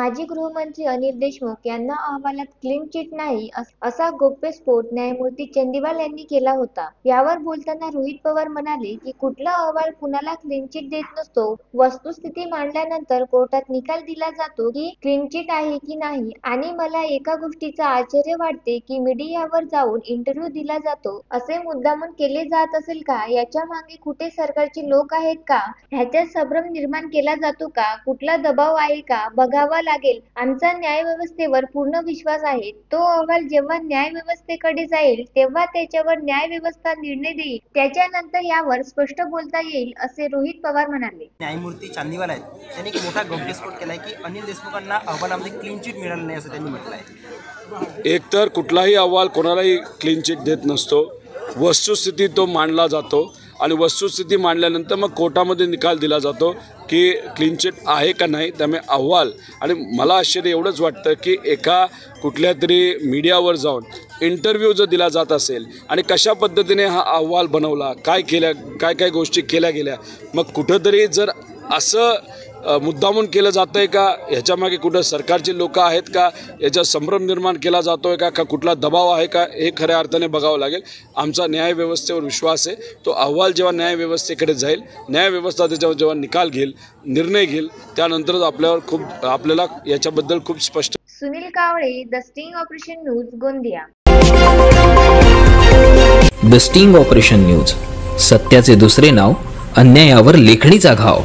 माजी गृहमंत्री अनिल देशमुख यांना अहवालात क्लीन चिट नाही असा गौप्यस्फोट न्यायमूर्ती चंदीवाल यांनी केला होता। यावर बोलताना रोहित पवार म्हणाले की कुठला अहवाल कुणाला क्लीन चिट देत नसतो। वस्तुस्थिती मांडल्यानंतर कोर्टात निकाल दिला जातो की क्लीन चिट आहे की नाही। आणि मला एका गोष्टीचा आश्चर्य वाटते की मीडियावर जाऊन इंटरव्ह्यू दिला जातो, असे मुद्दामून केले जात असेल का? याच्या मागे कुठे सरकारचे लोक आहेत का? ह्याच्यात संभ्रम निर्माण केला जातो का? कुठला दबाव आहे का? बघावा लागेल। आमचा न्यायव्यवस्थेवर पूर्ण विश्वास आहे। तो अहवाल जेव्हा न्यायव्यवस्थेकडे जाईल तेव्हा त्याच्यावर न्यायव्यवस्था निर्णय देईल, त्याच्यानंतर यावर स्पष्ट बोलता येईल, असे रोहित पवार म्हणाले। न्यायमूर्ती चांदीवाल आहेत, त्यांनी एक मोठा गौप्यस्फोट केलाय की अनिल देशमुखांना अहवालामध्ये क्लीन चिट मिळाली नाही असं त्यांनी म्हटलं आहे। एकतर कुठलाही अहवाल कोणालाही क्लीन चिट देत नसतो। वस्तुस्थिती तो मांडला जातो आणि वस्तुस्थिती मांडल्यानंतर मग कोर्टामध्ये निकाल दिला जातो की क्लीन चिट आहे का नाही। त्यामुळे अहवाल, आणि मला आश्चर्य एवढंच वाटतं की एका कुठल्या तरी मीडियावर जाऊन इंटरव्ह्यू जर दिला जात असेल आणि कशा पद्धतीने हा अहवाल बनवला, काय गोष्टी केल्या गेल्या, मग कुठंतरी जर असं मुद्दामून केलं जातं आहे का, ह्याच्यामागे कुठं सरकारचे लोक आहेत का, याचा संभ्रम निर्माण केला जातो आहे का कुठला दबाव आहे का, हे खऱ्या अर्थाने बघावं लागेल। आमचा न्यायव्यवस्थेवर विश्वास आहे। तो अहवाल जेव्हा न्यायव्यवस्थेकडे जाईल, न्यायव्यवस्था त्याच्यावर जेव्हा निकाल घेईल, निर्णय घेईल, त्यानंतरच आपल्याला याच्याबद्दल खूप स्पष्ट। Sunil Kawale, the sting operation news, Gondia. The sting operation news, सत्याचे दुसरे नाव, अन्यायावर लेखणीचा घाव।